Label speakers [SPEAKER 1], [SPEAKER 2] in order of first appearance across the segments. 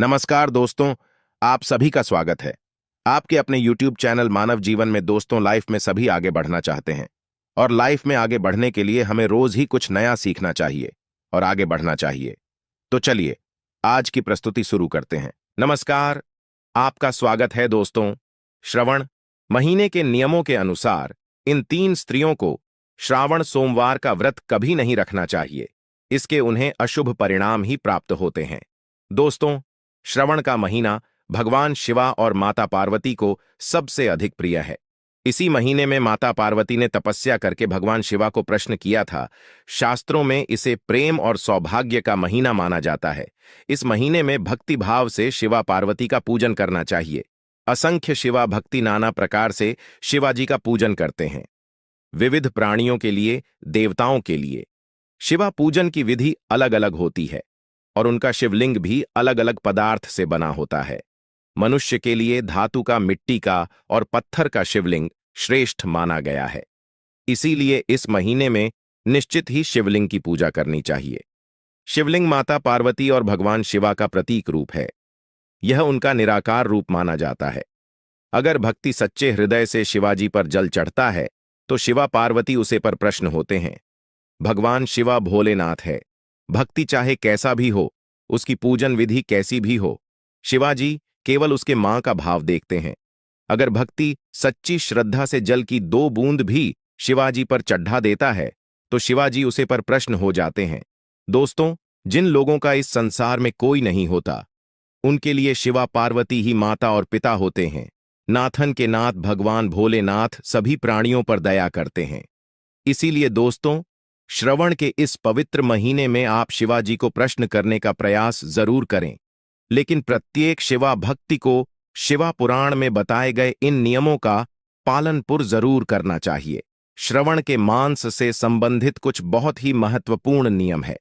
[SPEAKER 1] नमस्कार दोस्तों, आप सभी का स्वागत है। आपके अपने YouTube चैनल मानव जीवन में दोस्तों लाइफ में सभी आगे बढ़ना चाहते हैं और लाइफ में आगे बढ़ने के लिए हमें रोज ही कुछ नया सीखना चाहिए और आगे बढ़ना चाहिए। तो चलिए आज की प्रस्तुति शुरू करते हैं। नमस्कार, आपका स्वागत है दोस्तों। श्रवण महीने के नियमों के अनुसार इन 3 स्त्रियों को श्रावण सोमवार का व्रत कभी नहीं रखना चाहिए। इसके उन्हें अशुभ परिणाम ही प्राप्त होते हैं। दोस्तों, श्रवण का महीना भगवान शिवा और माता पार्वती को सबसे अधिक प्रिय है। इसी महीने में माता पार्वती ने तपस्या करके भगवान शिवा को प्रश्न किया था। शास्त्रों में इसे प्रेम और सौभाग्य का महीना माना जाता है। इस महीने में भक्ति भाव से शिवा पार्वती का पूजन करना चाहिए। असंख्य शिवा भक्ति नाना प्रकार से शिवाजी का पूजन करते हैं। विविध प्राणियों के लिए, देवताओं के लिए शिवा पूजन की विधि अलग अलग होती है और उनका शिवलिंग भी अलग अलग पदार्थ से बना होता है। मनुष्य के लिए धातु का, मिट्टी का और पत्थर का शिवलिंग श्रेष्ठ माना गया है। इसीलिए इस महीने में निश्चित ही शिवलिंग की पूजा करनी चाहिए। शिवलिंग माता पार्वती और भगवान शिवा का प्रतीक रूप है। यह उनका निराकार रूप माना जाता है। अगर भक्ति सच्चे हृदय से शिवाजी पर जल चढ़ता है तो शिवा पार्वती उसे पर प्रश्न होते हैं। भगवान शिवा भोलेनाथ है। भक्ति चाहे कैसा भी हो, उसकी पूजन विधि कैसी भी हो, शिवाजी केवल उसके मां का भाव देखते हैं। अगर भक्ति सच्ची श्रद्धा से जल की 2 बूंद भी शिवाजी पर चढ़ा देता है तो शिवाजी उसे पर प्रश्न हो जाते हैं। दोस्तों, जिन लोगों का इस संसार में कोई नहीं होता, उनके लिए शिवा पार्वती ही माता और पिता होते हैं। नाथन के नाथ भगवान भोलेनाथ सभी प्राणियों पर दया करते हैं। इसीलिए दोस्तों, श्रवण के इस पवित्र महीने में आप शिवाजी को प्रश्न करने का प्रयास जरूर करें, लेकिन प्रत्येक शिवा भक्ति को शिवा पुराण में बताए गए इन नियमों का पालन जरूर करना चाहिए। श्रवण के मांस से संबंधित कुछ बहुत ही महत्वपूर्ण नियम है।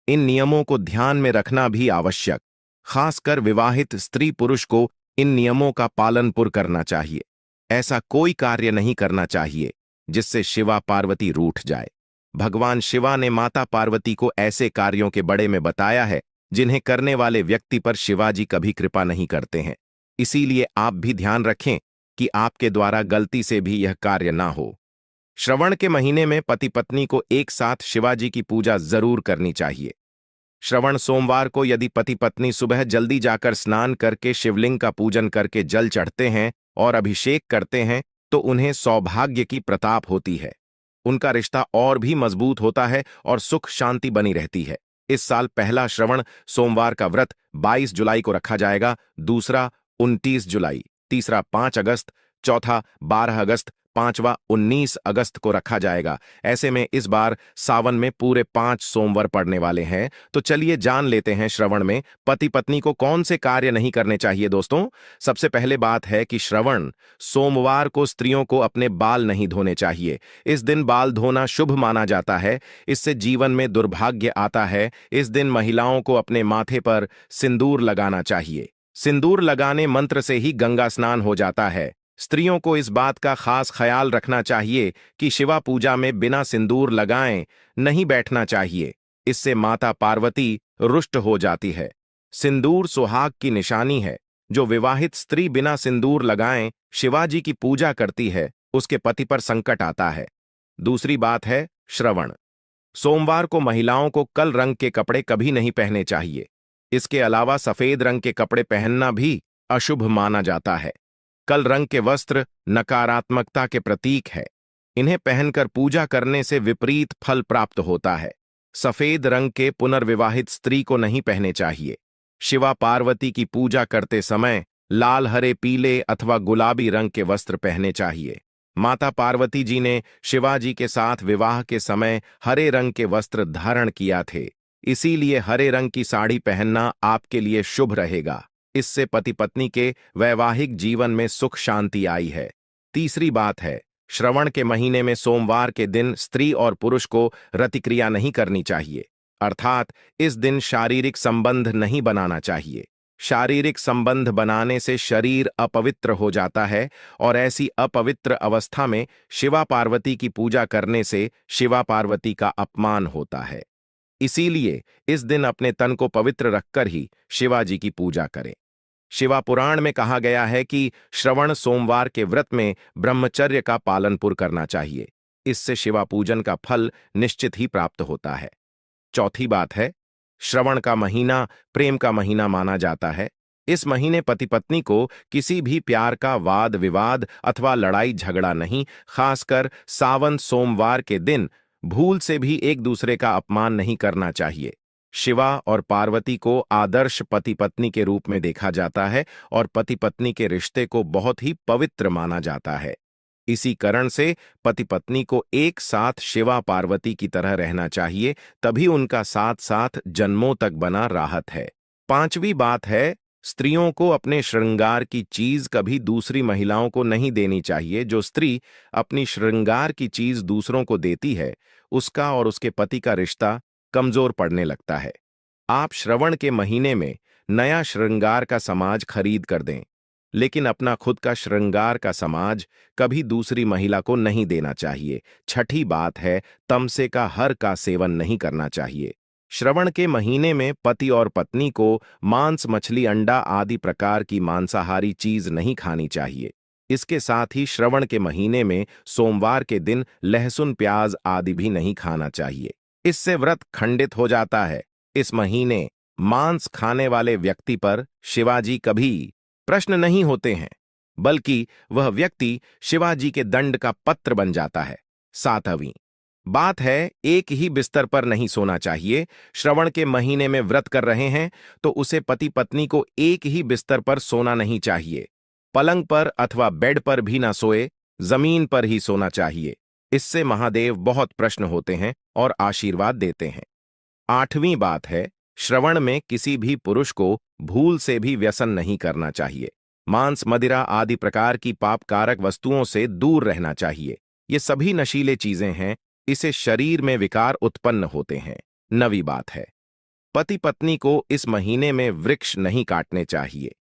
[SPEAKER 1] इन नियमों को ध्यान में रखना भी आवश्यक। खासकर विवाहित स्त्री पुरुष को इन नियमों का पालन करना चाहिए। ऐसा कोई कार्य नहीं करना चाहिए जिससे शिवा पार्वती रूठ जाए। भगवान शिवा ने माता पार्वती को ऐसे कार्यों के बड़े में बताया है जिन्हें करने वाले व्यक्ति पर शिवाजी कभी कृपा नहीं करते हैं। इसीलिए आप भी ध्यान रखें कि आपके द्वारा गलती से भी यह कार्य ना हो। श्रवण के महीने में पति पत्नी को एक साथ शिवाजी की पूजा जरूर करनी चाहिए। श्रवण सोमवार को यदि पति पत्नी सुबह जल्दी जाकर स्नान करके शिवलिंग का पूजन करके जल चढ़ते हैं और अभिषेक करते हैं तो उन्हें सौभाग्य की प्रताप होती है। उनका रिश्ता और भी मजबूत होता है और सुख शांति बनी रहती है। इस साल पहला श्रवण सोमवार का व्रत 22 जुलाई को रखा जाएगा, दूसरा 29 जुलाई, तीसरा 5 अगस्त, चौथा 12 अगस्त, पांचवा 19 अगस्त को रखा जाएगा। ऐसे में इस बार सावन में पूरे 5 सोमवार पड़ने वाले हैं। तो चलिए जान लेते हैं श्रवण में पति पत्नी को कौन से कार्य नहीं करने चाहिए। दोस्तों, सबसे पहले बात है कि श्रवण सोमवार को स्त्रियों को अपने बाल नहीं धोने चाहिए। इस दिन बाल धोना शुभ माना जाता है। इससे जीवन में दुर्भाग्य आता है। इस दिन महिलाओं को अपने माथे पर सिंदूर लगाना चाहिए। सिंदूर लगाने मंत्र से ही गंगा स्नान हो जाता है। स्त्रियों को इस बात का खास ख्याल रखना चाहिए कि शिवा पूजा में बिना सिंदूर लगाएं नहीं बैठना चाहिए। इससे माता पार्वती रुष्ट हो जाती है। सिंदूर सुहाग की निशानी है। जो विवाहित स्त्री बिना सिंदूर लगाएं शिवाजी की पूजा करती है, उसके पति पर संकट आता है। दूसरी बात है श्रवण सोमवार को महिलाओं को कल रंग के कपड़े कभी नहीं पहने चाहिए। इसके अलावा सफेद रंग के कपड़े पहनना भी अशुभ माना जाता है। कल रंग के वस्त्र नकारात्मकता के प्रतीक है। इन्हें पहनकर पूजा करने से विपरीत फल प्राप्त होता है। सफेद रंग के पुनर्विवाहित स्त्री को नहीं पहने चाहिए। शिवा पार्वती की पूजा करते समय लाल, हरे, पीले अथवा गुलाबी रंग के वस्त्र पहने चाहिए। माता पार्वती जी ने शिवाजी के साथ विवाह के समय हरे रंग के वस्त्र धारण किया थे। इसीलिए हरे रंग की साड़ी पहनना आपके लिए शुभ रहेगा। इससे पति पत्नी के वैवाहिक जीवन में सुख शांति आई है। तीसरी बात है, श्रवण के महीने में सोमवार के दिन स्त्री और पुरुष को रतिक्रिया नहीं करनी चाहिए। अर्थात इस दिन शारीरिक संबंध नहीं बनाना चाहिए। शारीरिक संबंध बनाने से शरीर अपवित्र हो जाता है और ऐसी अपवित्र अवस्था में शिवा पार्वती की पूजा करने से शिवा पार्वती का अपमान होता है। इसीलिए इस दिन अपने तन को पवित्र रखकर ही शिवाजी की पूजा करें। शिवा पुराण में कहा गया है कि श्रवण सोमवार के व्रत में ब्रह्मचर्य का पालनपुर करना चाहिए। इससे शिवा पूजन का फल निश्चित ही प्राप्त होता है। चौथी बात है, श्रवण का महीना प्रेम का महीना माना जाता है। इस महीने पति पत्नी को किसी भी प्यार का वाद विवाद अथवा लड़ाई झगड़ा नहीं, खासकर सावन सोमवार के दिन भूल से भी एक दूसरे का अपमान नहीं करना चाहिए। शिवा और पार्वती को आदर्श पति पत्नी के रूप में देखा जाता है और पति पत्नी के रिश्ते को बहुत ही पवित्र माना जाता है। इसी कारण से पति पत्नी को एक साथ शिवा पार्वती की तरह रहना चाहिए, तभी उनका साथ साथ जन्मों तक बना राहत है। पांचवी बात है, स्त्रियों को अपने श्रृंगार की चीज कभी दूसरी महिलाओं को नहीं देनी चाहिए। जो स्त्री अपनी श्रृंगार की चीज दूसरों को देती है, उसका और उसके पति का रिश्ता कमजोर पड़ने लगता है। आप श्रवण के महीने में नया श्रृंगार का सामान खरीद कर दें, लेकिन अपना खुद का श्रृंगार का सामान कभी दूसरी महिला को नहीं देना चाहिए। छठी बात है, तमसे का हर का सेवन नहीं करना चाहिए। श्रवण के महीने में पति और पत्नी को मांस मछली अंडा आदि प्रकार की मांसाहारी चीज नहीं खानी चाहिए। इसके साथ ही श्रवण के महीने में सोमवार के दिन लहसुन प्याज आदि भी नहीं खाना चाहिए। इससे व्रत खंडित हो जाता है। इस महीने मांस खाने वाले व्यक्ति पर शिवाजी कभी प्रश्न नहीं होते हैं, बल्कि वह व्यक्ति शिवाजी के दंड का पत्र बन जाता है। सातवीं बात है, एक ही बिस्तर पर नहीं सोना चाहिए। श्रवण के महीने में व्रत कर रहे हैं तो उसे पति पत्नी को एक ही बिस्तर पर सोना नहीं चाहिए। पलंग पर अथवा बेड पर भी ना सोए, जमीन पर ही सोना चाहिए। इससे महादेव बहुत प्रश्न होते हैं और आशीर्वाद देते हैं। आठवीं बात है, श्रवण में किसी भी पुरुष को भूल से भी व्यसन नहीं करना चाहिए। मांस मदिरा आदि प्रकार की पापकारक वस्तुओं से दूर रहना चाहिए। ये सभी नशीले चीजें हैं, इसे शरीर में विकार उत्पन्न होते हैं। नवी बात है, पति पत्नी को इस महीने में वृक्ष नहीं काटने चाहिए।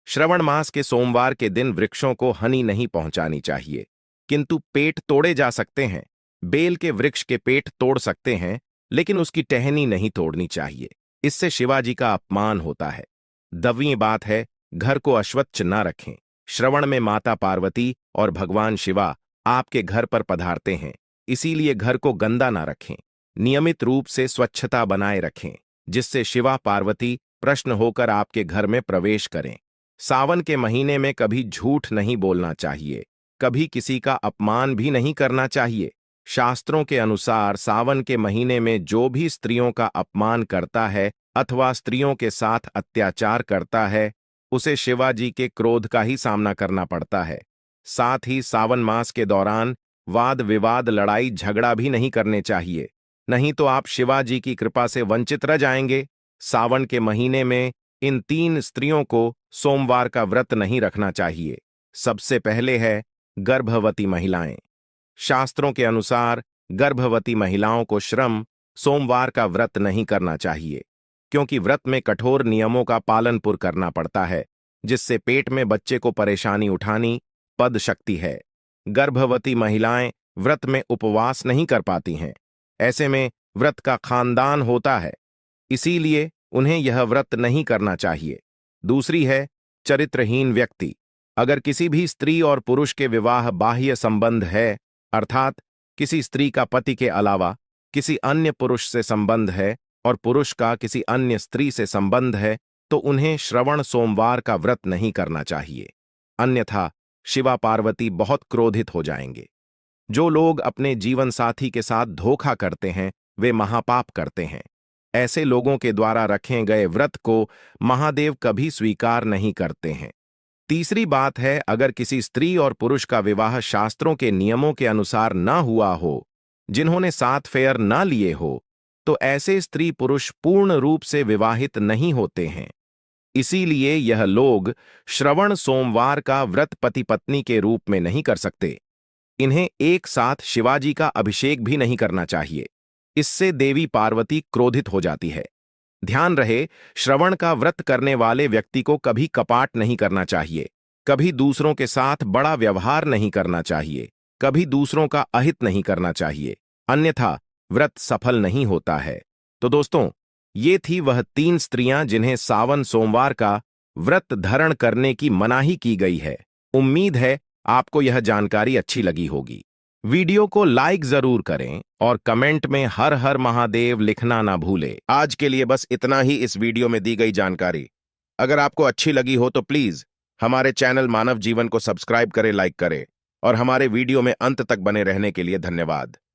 [SPEAKER 1] श्रवण मास के सोमवार के दिन वृक्षों को हानि नहीं पहुंचानी चाहिए, किंतु पेट तोड़े जा सकते हैं। बेल के वृक्ष के पेट तोड़ सकते हैं, लेकिन उसकी टहनी नहीं तोड़नी चाहिए। इससे शिवाजी का अपमान होता है। 10वीं बात है, घर को अश्वच्छ न रखें। श्रवण में माता पार्वती और भगवान शिवा आपके घर पर पधारते हैं, इसीलिए घर को गंदा ना रखें। नियमित रूप से स्वच्छता बनाए रखें, जिससे शिवा पार्वती प्रसन्न होकर आपके घर में प्रवेश करें। सावन के महीने में कभी झूठ नहीं बोलना चाहिए, कभी किसी का अपमान भी नहीं करना चाहिए। शास्त्रों के अनुसार सावन के महीने में जो भी स्त्रियों का अपमान करता है अथवा स्त्रियों के साथ अत्याचार करता है, उसे शिवाजी के क्रोध का ही सामना करना पड़ता है। साथ ही सावन मास के दौरान वाद विवाद लड़ाई झगड़ा भी नहीं करने चाहिए, नहीं तो आप शिवाजी की कृपा से वंचित रह जाएंगे। सावन के महीने में इन 3 स्त्रियों को सोमवार का व्रत नहीं रखना चाहिए। सबसे पहले है गर्भवती महिलाएं। शास्त्रों के अनुसार गर्भवती महिलाओं को श्रम सोमवार का व्रत नहीं करना चाहिए, क्योंकि व्रत में कठोर नियमों का पालनपुर करना पड़ता है, जिससे पेट में बच्चे को परेशानी उठानी पद शक्ति है। गर्भवती महिलाएं व्रत में उपवास नहीं कर पाती हैं, ऐसे में व्रत का खानदान होता है, इसीलिए उन्हें यह व्रत नहीं करना चाहिए। दूसरी है चरित्रहीन व्यक्ति। अगर किसी भी स्त्री और पुरुष के विवाह बाह्य संबंध है, अर्थात किसी स्त्री का पति के अलावा किसी अन्य पुरुष से संबंध है और पुरुष का किसी अन्य स्त्री से संबंध है, तो उन्हें श्रवण सोमवार का व्रत नहीं करना चाहिए, अन्यथा शिवा पार्वती बहुत क्रोधित हो जाएंगे। जो लोग अपने जीवन साथी के साथ धोखा करते हैं, वे महापाप करते हैं। ऐसे लोगों के द्वारा रखे गए व्रत को महादेव कभी स्वीकार नहीं करते हैं। तीसरी बात है, अगर किसी स्त्री और पुरुष का विवाह शास्त्रों के नियमों के अनुसार ना हुआ हो, जिन्होंने 7 फेयर ना लिए हो, तो ऐसे स्त्री पुरुष पूर्ण रूप से विवाहित नहीं होते हैं। इसीलिए यह लोग श्रवण सोमवार का व्रत पति पत्नी के रूप में नहीं कर सकते। इन्हें एक साथ शिवाजी का अभिषेक भी नहीं करना चाहिए, इससे देवी पार्वती क्रोधित हो जाती है। ध्यान रहे, श्रवण का व्रत करने वाले व्यक्ति को कभी कपाट नहीं करना चाहिए, कभी दूसरों के साथ बड़ा व्यवहार नहीं करना चाहिए, कभी दूसरों का अहित नहीं करना चाहिए, अन्यथा व्रत सफल नहीं होता है। तो दोस्तों, ये थी वह 3 स्त्रियां जिन्हें सावन सोमवार का व्रत धारण करने की मनाही की गई है। उम्मीद है आपको यह जानकारी अच्छी लगी होगी। वीडियो को लाइक जरूर करें और कमेंट में हर हर महादेव लिखना ना भूले। आज के लिए बस इतना ही इस वीडियो में दी गई जानकारी। अगर आपको अच्छी लगी हो तो प्लीज हमारे चैनल मानव जीवन को सब्सक्राइब करें, लाइक करें और हमारे वीडियो में अंत तक बने रहने के लिए धन्यवाद।